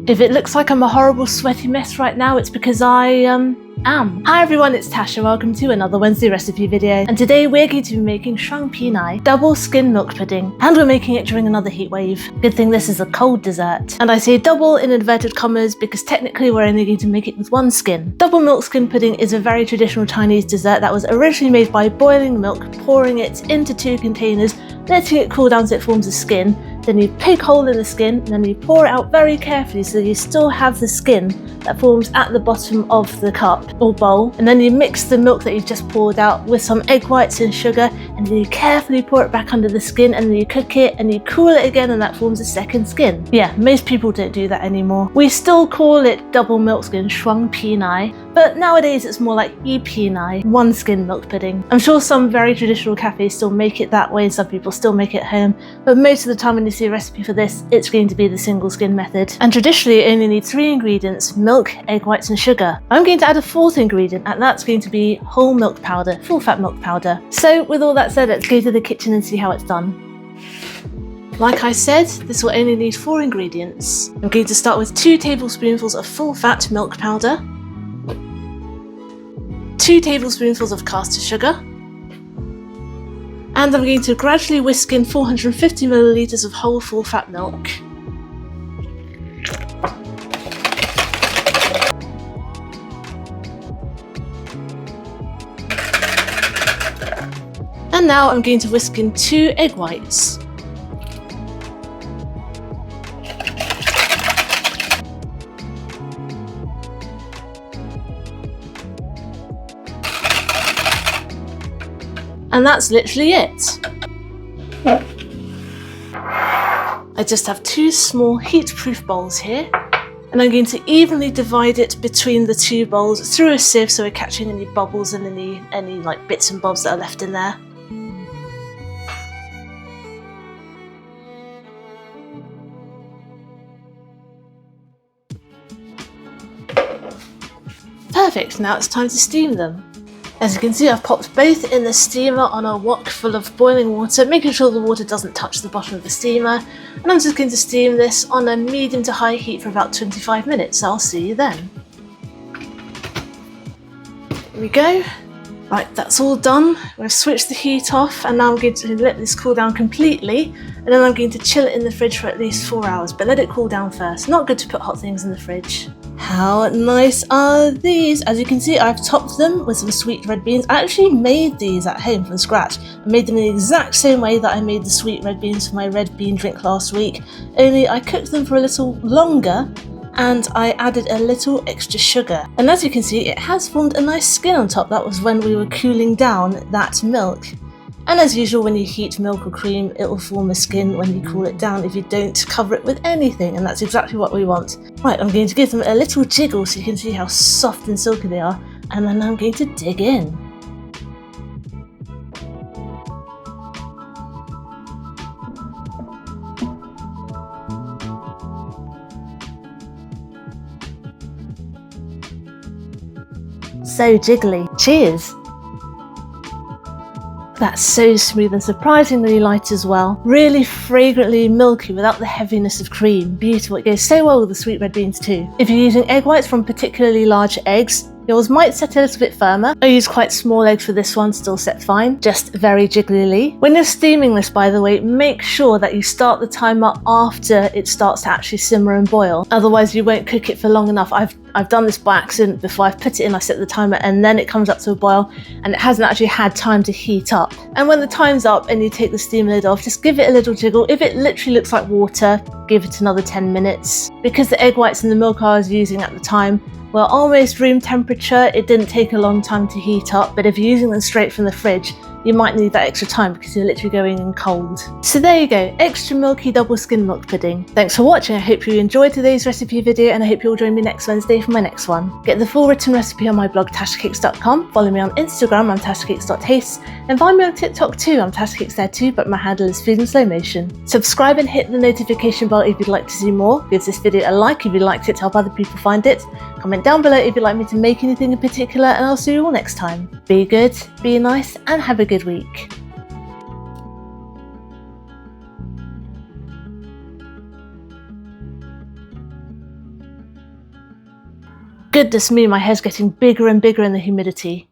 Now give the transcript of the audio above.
If it looks like I'm a horrible sweaty mess right now, it's because I am. Hi everyone, it's Tash and welcome to another Wednesday recipe video. And today we're going to be making shuang pinai, double skin milk pudding. And we're making it during another heat wave. Good thing this is a cold dessert. And I say double in inverted commas because technically we're only going to make it with one skin. Double milk skin pudding is a very traditional Chinese dessert that was originally made by boiling milk, pouring it into 2 containers, letting it cool down so it forms a skin. Then you poke a hole in the skin and then you pour it out very carefully so you still have the skin that forms at the bottom of the cup or bowl. And then you mix the milk that you've just poured out with some egg whites and sugar, and then you carefully pour it back under the skin, and then you cook it and you cool it again, and that forms a second skin. Yeah, most people don't do that anymore. We still call it double milk skin, shuang pinai, but nowadays it's more like yi pinai, one skin milk pudding. I'm sure some very traditional cafes still make it that way, and some people still make it at home, but most of the time when you see a recipe for this, it's going to be the single skin method. And traditionally you only need 3 ingredients: milk, egg whites and sugar. I'm going to add a 4th ingredient, and that's going to be whole milk powder, full fat milk powder. So with all that said, let's go to the kitchen and see how it's done. Like I said, this will only need 4 ingredients. I'm going to start with 2 tablespoonfuls of full fat milk powder, 2 tablespoonfuls of caster sugar, and I'm going to gradually whisk in 450 milliliters of whole full fat milk. And now I'm going to whisk in 2 egg whites. And that's literally it. I just have 2 small heat-proof bowls here, and I'm going to evenly divide it between the 2 bowls through a sieve so we're catching any bubbles and any like bits and bobs that are left in there. Perfect, now it's time to steam them. As you can see, I've popped both in the steamer on a wok full of boiling water, making sure the water doesn't touch the bottom of the steamer, and I'm just going to steam this on a medium to high heat for about 25 minutes. I'll see you then. Here we go. Right, that's all done. We've switched the heat off, and now I'm going to let this cool down completely, and then I'm going to chill it in the fridge for at least 4 hours, but let it cool down first. Not good to put hot things in the fridge. How nice are these? As you can see, I've topped them with some sweet red beans. I actually made these at home from scratch. I made them in the exact same way that I made the sweet red beans for my red bean drink last week, only I cooked them for a little longer and I added a little extra sugar. And as you can see, it has formed a nice skin on top. That was when we were cooling down that milk. And as usual, when you heat milk or cream, it will form a skin when you cool it down if you don't cover it with anything, and that's exactly what we want. Right, I'm going to give them a little jiggle so you can see how soft and silky they are, and then I'm going to dig in. So jiggly. Cheers! That's so smooth and surprisingly light as well. Really fragrantly milky without the heaviness of cream. Beautiful. It goes so well with the sweet red beans too. If you're using egg whites from particularly large eggs, yours might set a little bit firmer. I use quite small eggs for this one, still set fine, just very jigglily. When you're steaming this, by the way, make sure that you start the timer after it starts to actually simmer and boil. Otherwise you won't cook it for long enough. I've done this by accident before. I've put it in, I set the timer, and then it comes up to a boil and it hasn't actually had time to heat up. And when the time's up and you take the steam lid off, just give it a little jiggle. If it literally looks like water, give it another 10 minutes. Because the egg whites and the milk I was using at the time were almost room temperature, it didn't take a long time to heat up, but if you're using them straight from the fridge, you might need that extra time because you're literally going in cold. So there you go, extra milky double skin milk pudding. Thanks for watching. I hope you enjoyed today's recipe video, and I hope you'll join me next Wednesday for my next one. Get the full written recipe on my blog tashcakes.com, follow me on Instagram, I'm tashcakes.taste, and find me on TikTok too, I'm tashcakes there too, but my handle is food in slow motion. Subscribe and hit the notification bell if you'd like to see more. Give this video a like if you liked it to help other people find it. Comment down below if you'd like me to make anything in particular, and I'll see you all next time. Be good, be nice, and have a good week. Goodness me, my hair's getting bigger and bigger in the humidity.